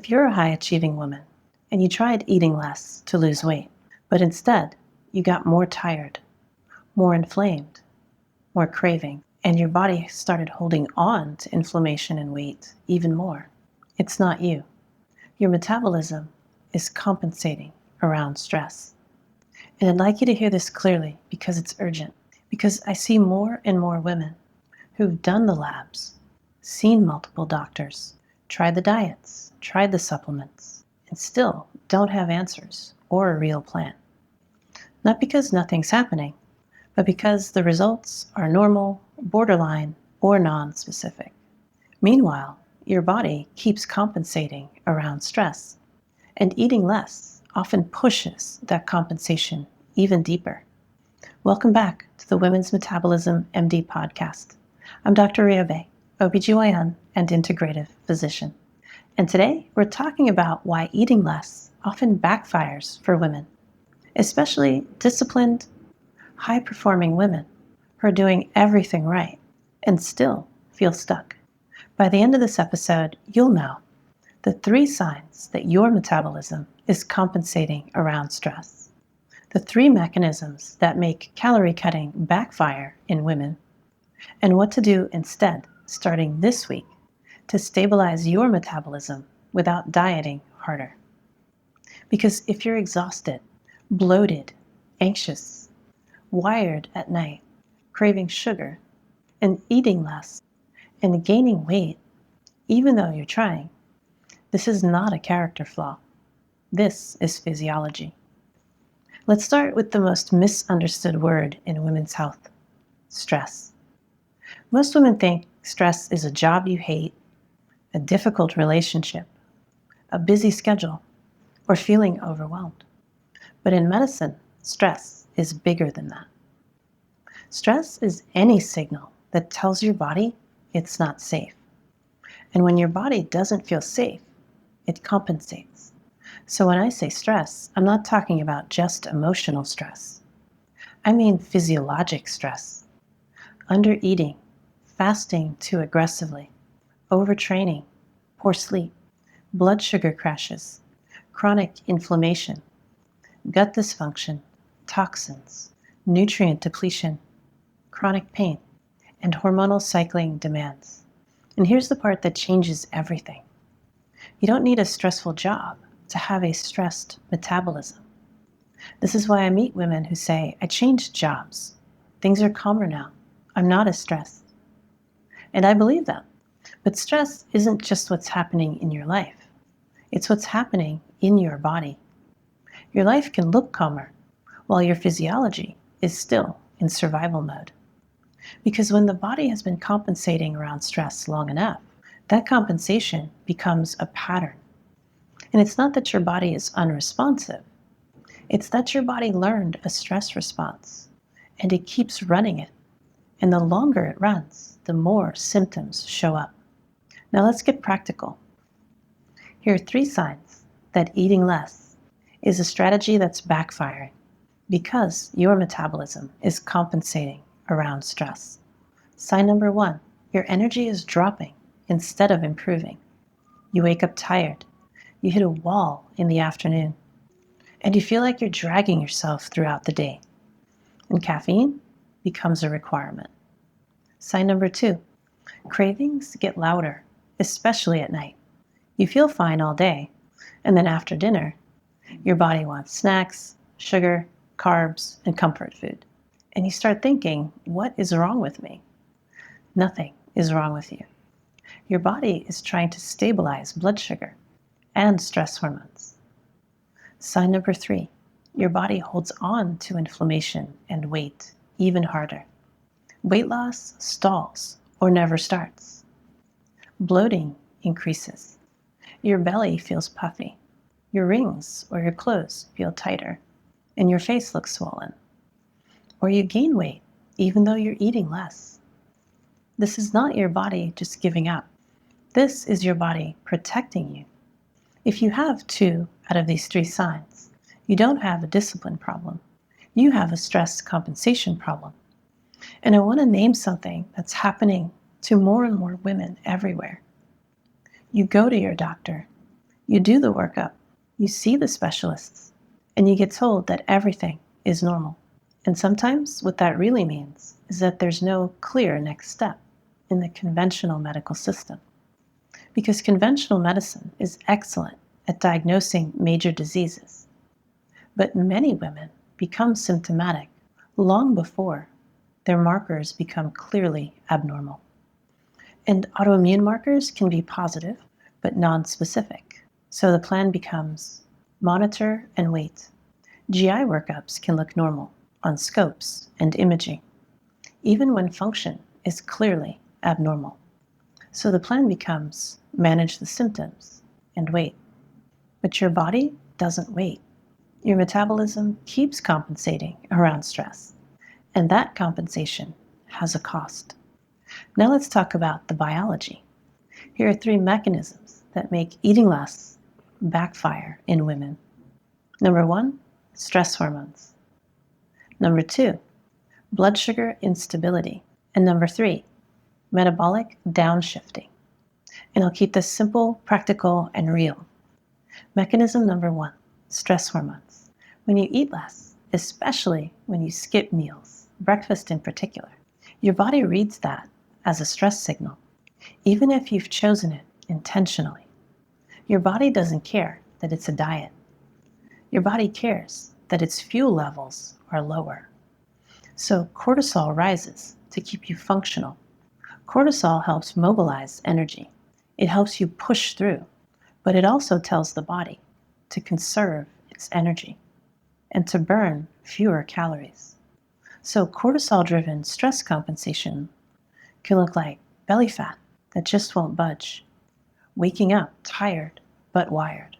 If you're a high-achieving woman and you tried eating less to lose weight, but instead you got more tired, more inflamed, more craving, and your body started holding on to inflammation and weight even more, it's not you. Your metabolism is compensating around stress. And I'd like you to hear this clearly because it's urgent. Because I see more and more women who've done the labs, seen multiple doctors, tried the diets, tried the supplements, and still don't have answers or a real plan. Not because nothing's happening, but because the results are normal, borderline, or non-specific. Meanwhile, your body keeps compensating around stress, and eating less often pushes that compensation even deeper. Welcome back to the Women's Metabolism MD podcast. I'm Dr. Riobe, OBGYN and integrative physician. And today we're talking about why eating less often backfires for women, especially disciplined, high-performing women who are doing everything right and still feel stuck. By the end of this episode, you'll know the 3 signs that your metabolism is compensating around stress, the 3 mechanisms that make calorie cutting backfire in women, and what to do instead starting this week to stabilize your metabolism without dieting harder. Because if you're exhausted, bloated, anxious, wired at night, craving sugar, and eating less, and gaining weight, even though you're trying, this is not a character flaw. This is physiology. Let's start with the most misunderstood word in women's health: stress. Most women think stress is a job you hate, a difficult relationship, a busy schedule, or feeling overwhelmed. But in medicine, stress is bigger than that. Stress is any signal that tells your body it's not safe. And when your body doesn't feel safe, it compensates. So when I say stress, I'm not talking about just emotional stress. I mean physiologic stress. Undereating, fasting too aggressively, overtraining, poor sleep, blood sugar crashes, chronic inflammation, gut dysfunction, toxins, nutrient depletion, chronic pain, and hormonal cycling demands. And here's the part that changes everything. You don't need a stressful job to have a stressed metabolism. This is why I meet women who say, I changed jobs. Things are calmer now. I'm not as stressed. And I believe them. But stress isn't just what's happening in your life. It's what's happening in your body. Your life can look calmer while your physiology is still in survival mode. Because when the body has been compensating around stress long enough, that compensation becomes a pattern. And it's not that your body is unresponsive. It's that your body learned a stress response, and it keeps running it. And the longer it runs, the more symptoms show up. Now let's get practical. Here are 3 signs that eating less is a strategy that's backfiring because your metabolism is compensating around stress. Sign number 1, your energy is dropping instead of improving. You wake up tired. You hit a wall in the afternoon. And you feel like you're dragging yourself throughout the day. And caffeine becomes a requirement. Sign number 2, cravings get louder, especially at night. You feel fine all day, and then after dinner, your body wants snacks, sugar, carbs, and comfort food. And you start thinking, what is wrong with me? Nothing is wrong with you. Your body is trying to stabilize blood sugar and stress hormones. Sign number 3, your body holds on to inflammation and weight even harder. Weight loss stalls or never starts. Bloating increases. Your belly feels puffy. Your rings or your clothes feel tighter, and your face looks swollen. Or you gain weight even though you're eating less. This is not your body just giving up. This is your body protecting you. If you have 2 out of these 3 signs, you don't have a discipline problem. You have a stress compensation problem. And I want to name something that's happening to more and more women everywhere. You go to your doctor. You do the workup, you see the specialists, and you get told that everything is normal. And sometimes what that really means is that there's no clear next step in the conventional medical system. Because conventional medicine is excellent at diagnosing major diseases, but many women become symptomatic long before their markers become clearly abnormal. And autoimmune markers can be positive, but non-specific. So the plan becomes monitor and wait. GI workups can look normal on scopes and imaging, even when function is clearly abnormal. So the plan becomes manage the symptoms and wait. But your body doesn't wait. Your metabolism keeps compensating around stress, and that compensation has a cost. Now let's talk about the biology. Here are 3 mechanisms that make eating less backfire in women. Number 1, stress hormones. Number 2, blood sugar instability. And number 3, metabolic downshifting. And I'll keep this simple, practical, and real. Mechanism number 1, stress hormones. When you eat less, especially when you skip meals, breakfast in particular, your body reads that as a stress signal, even if you've chosen it intentionally. Your body doesn't care that it's a diet. Your body cares that its fuel levels are lower. So cortisol rises to keep you functional. Cortisol helps mobilize energy. It helps you push through, but it also tells the body to conserve its energy and to burn fewer calories. So cortisol-driven stress compensation can look like belly fat that just won't budge, waking up tired but wired,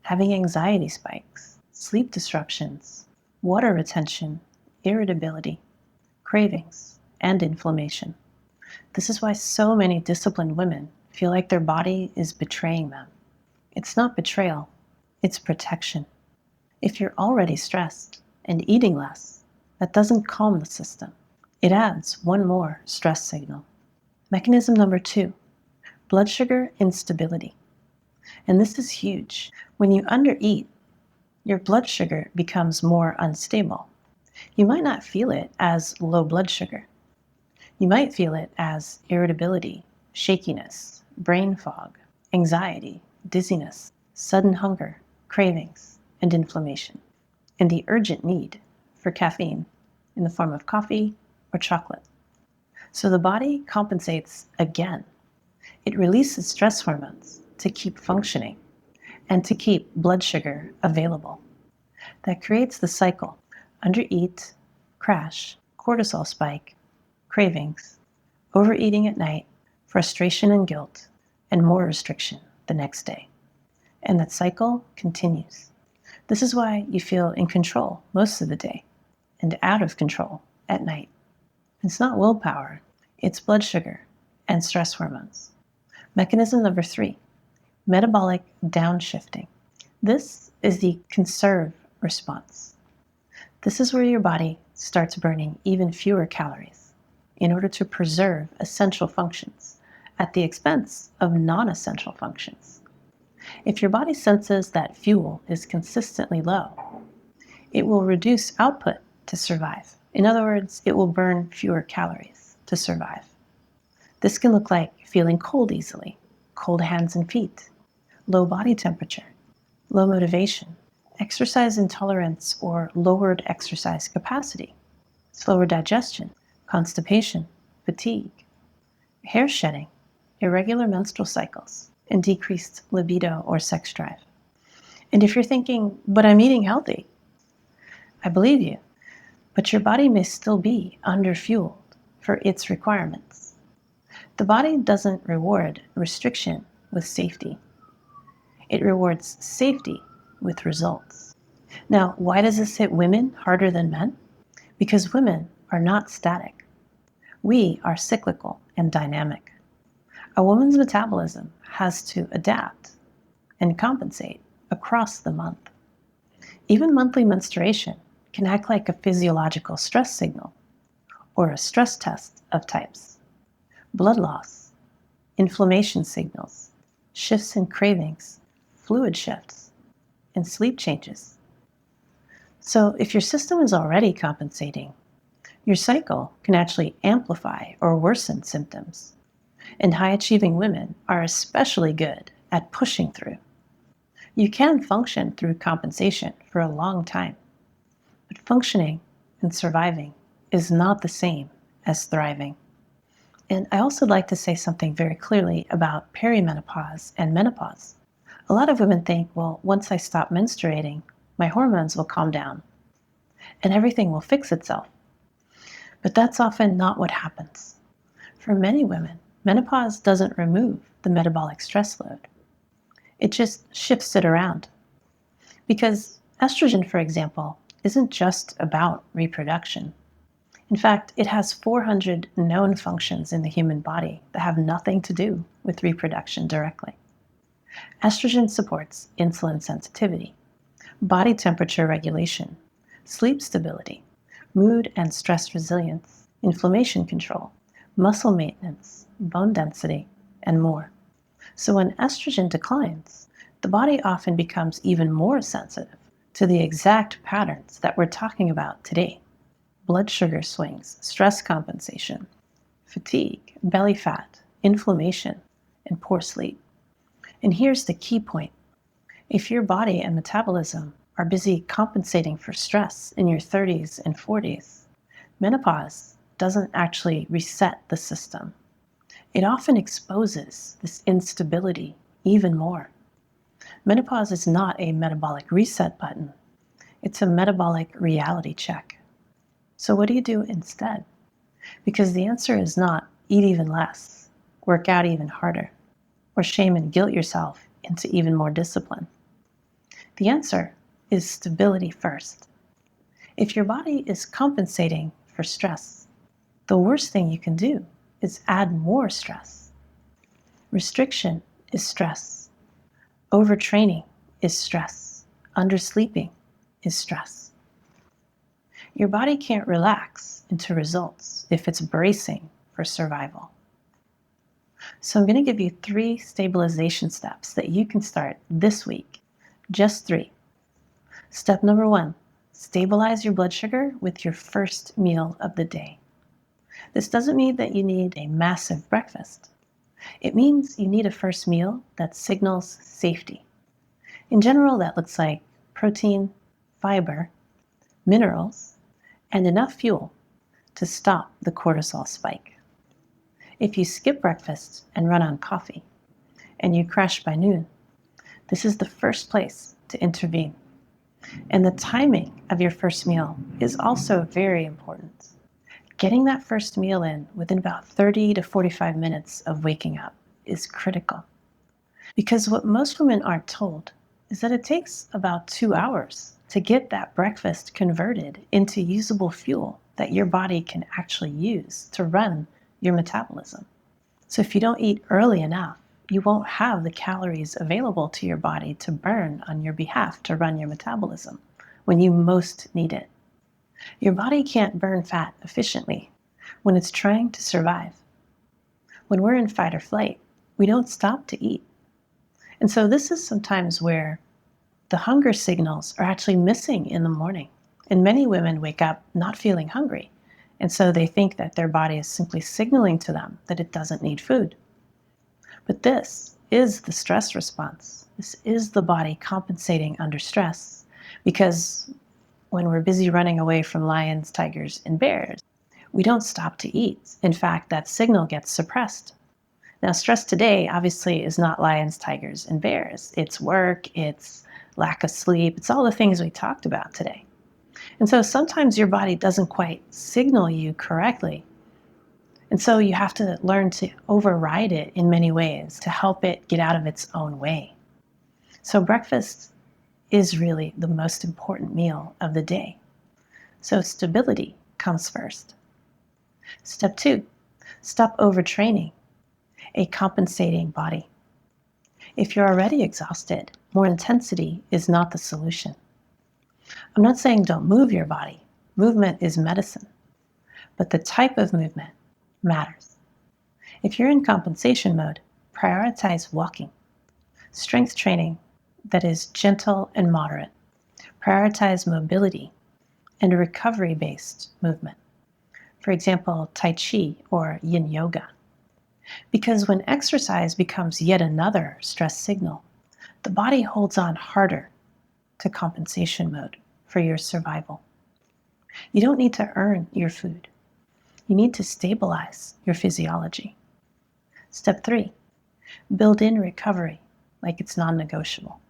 having anxiety spikes, sleep disruptions, water retention, irritability, cravings, and inflammation. This is why so many disciplined women feel like their body is betraying them. It's not betrayal, it's protection. If you're already stressed and eating less, that doesn't calm the system. It adds one more stress signal. Mechanism number 2, blood sugar instability. And this is huge. When you undereat, your blood sugar becomes more unstable. You might not feel it as low blood sugar. You might feel it as irritability, shakiness, brain fog, anxiety, dizziness, sudden hunger, cravings, and inflammation, and the urgent need for caffeine in the form of coffee or chocolate. So the body compensates again. It releases stress hormones to keep functioning and to keep blood sugar available. That creates the cycle: undereat, crash, cortisol spike, cravings, overeating at night, frustration and guilt, and more restriction the next day. And that cycle continues. This is why you feel in control most of the day and out of control at night. It's not willpower, it's blood sugar and stress hormones. Mechanism number 3, metabolic downshifting. This is the conserve response. This is where your body starts burning even fewer calories in order to preserve essential functions at the expense of non-essential functions. If your body senses that fuel is consistently low, it will reduce output to survive. In other words, it will burn fewer calories to survive. This can look like feeling cold easily, cold hands and feet, low body temperature, low motivation, exercise intolerance or lowered exercise capacity, slower digestion, constipation, fatigue, hair shedding, irregular menstrual cycles, and decreased libido or sex drive. And if you're thinking, but I'm eating healthy, I believe you, but your body may still be underfueled for its requirements. The body doesn't reward restriction with safety. It rewards safety with results. Now, why does this hit women harder than men? Because women are not static. We are cyclical and dynamic. A woman's metabolism has to adapt and compensate across the month. Even monthly menstruation can act like a physiological stress signal or a stress test of types. Blood loss, inflammation signals, shifts in cravings, fluid shifts, and sleep changes. So if your system is already compensating, your cycle can actually amplify or worsen symptoms. And high-achieving women are especially good at pushing through. You can function through compensation for a long time, but functioning and surviving is not the same as thriving. And I also like to say something very clearly about perimenopause and menopause. A lot of women think, well, once I stop menstruating, my hormones will calm down and everything will fix itself. But that's often not what happens. For many women, menopause doesn't remove the metabolic stress load. It just shifts it around. Because estrogen, for example, isn't just about reproduction. In fact, it has 400 known functions in the human body that have nothing to do with reproduction directly. Estrogen supports insulin sensitivity, body temperature regulation, sleep stability, mood and stress resilience, inflammation control, muscle maintenance, bone density, and more. So when estrogen declines, the body often becomes even more sensitive to the exact patterns that we're talking about today. Blood sugar swings, stress compensation, fatigue, belly fat, inflammation, and poor sleep. And here's the key point. If your body and metabolism are busy compensating for stress in your 30s and 40s, menopause doesn't actually reset the system. It often exposes this instability even more. Menopause is not a metabolic reset button. It's a metabolic reality check. So what do you do instead? Because the answer is not eat even less, work out even harder, or shame and guilt yourself into even more discipline. The answer is stability first. If your body is compensating for stress, the worst thing you can do is add more stress. Restriction is stress. Overtraining is stress. Undersleeping is stress. Your body can't relax into results if it's bracing for survival. So I'm going to give you 3 stabilization steps that you can start this week. Just 3. Step number 1, stabilize your blood sugar with your first meal of the day. This doesn't mean that you need a massive breakfast. It means you need a first meal that signals safety. In general, that looks like protein, fiber, minerals, and enough fuel to stop the cortisol spike. If you skip breakfast and run on coffee, and you crash by noon, this is the first place to intervene. And the timing of your first meal is also very important. Getting that first meal in within about 30 to 45 minutes of waking up is critical. Because what most women aren't told is that it takes about 2 hours to get that breakfast converted into usable fuel that your body can actually use to run your metabolism. So if you don't eat early enough, you won't have the calories available to your body to burn on your behalf to run your metabolism when you most need it. Your body can't burn fat efficiently when it's trying to survive. When we're in fight or flight, we don't stop to eat. And so this is sometimes where the hunger signals are actually missing in the morning. And many women wake up not feeling hungry. And so they think that their body is simply signaling to them that it doesn't need food. But this is the stress response. This is the body compensating under stress. Because when we're busy running away from lions, tigers, and bears, we don't stop to eat. In fact, that signal gets suppressed. Now, stress today obviously is not lions, tigers, and bears. It's work, it's lack of sleep, it's all the things we talked about today. And so sometimes your body doesn't quite signal you correctly. And so you have to learn to override it in many ways to help it get out of its own way. So breakfast is really the most important meal of the day. So stability comes first. Step 2, stop overtraining a compensating body. If you're already exhausted, more intensity is not the solution. I'm not saying don't move your body. Movement is medicine. But the type of movement matters. If you're in compensation mode, prioritize walking, strength training, that is gentle and moderate. Prioritize mobility and recovery-based movement. For example, Tai Chi or Yin Yoga. Because when exercise becomes yet another stress signal, the body holds on harder to compensation mode for your survival. You don't need to earn your food. You need to stabilize your physiology. Step 3, build in recovery like it's non-negotiable.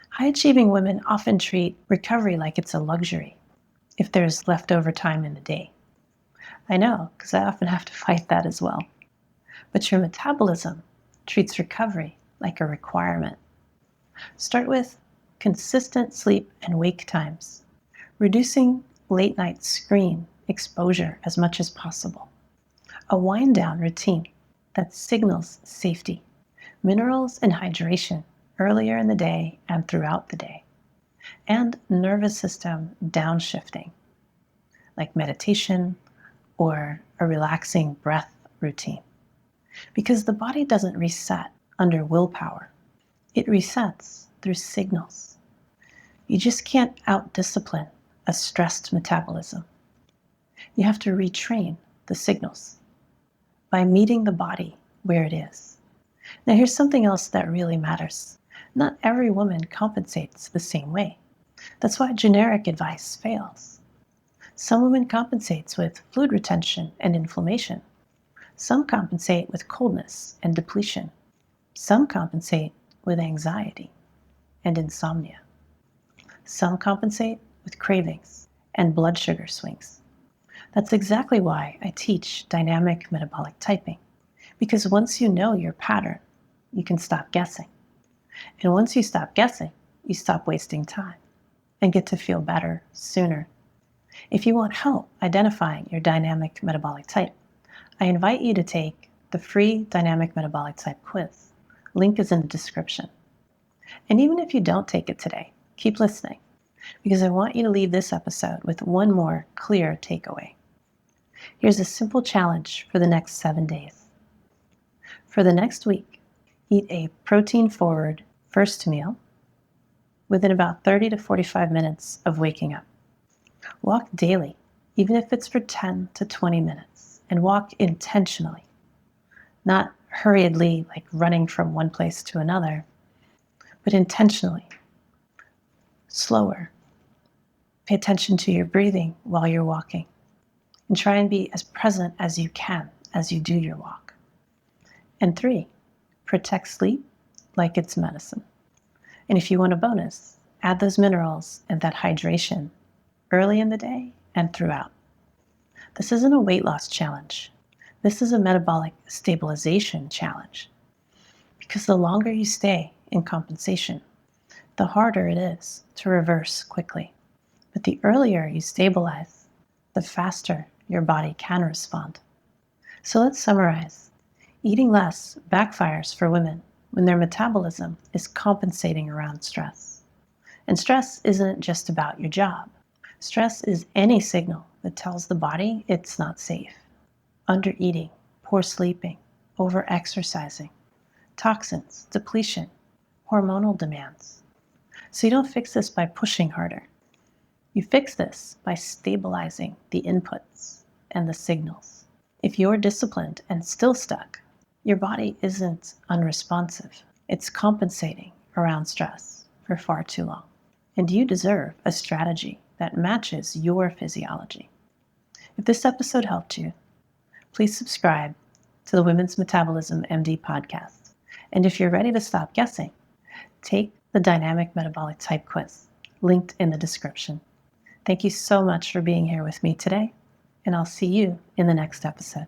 High-achieving women often treat recovery like it's a luxury if there's leftover time in the day. I know, because I often have to fight that as well. But your metabolism treats recovery like a requirement. Start with consistent sleep and wake times, reducing late-night screen exposure as much as possible. A wind-down routine that signals safety, minerals and hydration earlier in the day and throughout the day, and nervous system downshifting, like meditation or a relaxing breath routine. Because the body doesn't reset under willpower. It resets through signals. You just can't out-discipline a stressed metabolism. You have to retrain the signals by meeting the body where it is. Now here's something else that really matters. Not every woman compensates the same way. That's why generic advice fails. Some women compensate with fluid retention and inflammation. Some compensate with coldness and depletion. Some compensate with anxiety and insomnia. Some compensate with cravings and blood sugar swings. That's exactly why I teach dynamic metabolic typing, because once you know your pattern, you can stop guessing. And once you stop guessing, you stop wasting time and get to feel better sooner. If you want help identifying your dynamic metabolic type, I invite you to take the free Dynamic Metabolic Type quiz. Link is in the description. And even if you don't take it today, keep listening, because I want you to leave this episode with one more clear takeaway. Here's a simple challenge for the next 7 days. For the next week, eat a protein-forward first meal within about 30 to 45 minutes of waking up. Walk daily, even if it's for 10 to 20 minutes, and walk intentionally, not hurriedly like running from one place to another, but intentionally, slower. Pay attention to your breathing while you're walking, and try and be as present as you can as you do your walk. And 3, protect sleep like it's medicine. And if you want a bonus, add those minerals and that hydration early in the day and throughout. This isn't a weight loss challenge. This is a metabolic stabilization challenge. Because the longer you stay in compensation, the harder it is to reverse quickly. But the earlier you stabilize, the faster your body can respond. So let's summarize. Eating less backfires for women when their metabolism is compensating around stress. And stress isn't just about your job. Stress is any signal that tells the body it's not safe. Undereating, poor sleeping, over-exercising, toxins, depletion, hormonal demands. So you don't fix this by pushing harder. You fix this by stabilizing the inputs and the signals. If you're disciplined and still stuck, your body isn't unresponsive. It's compensating around stress for far too long. And you deserve a strategy that matches your physiology. If this episode helped you, please subscribe to the Women's Metabolism MD podcast. And if you're ready to stop guessing, take the Dynamic Metabolic Type quiz, linked in the description. Thank you so much for being here with me today, and I'll see you in the next episode.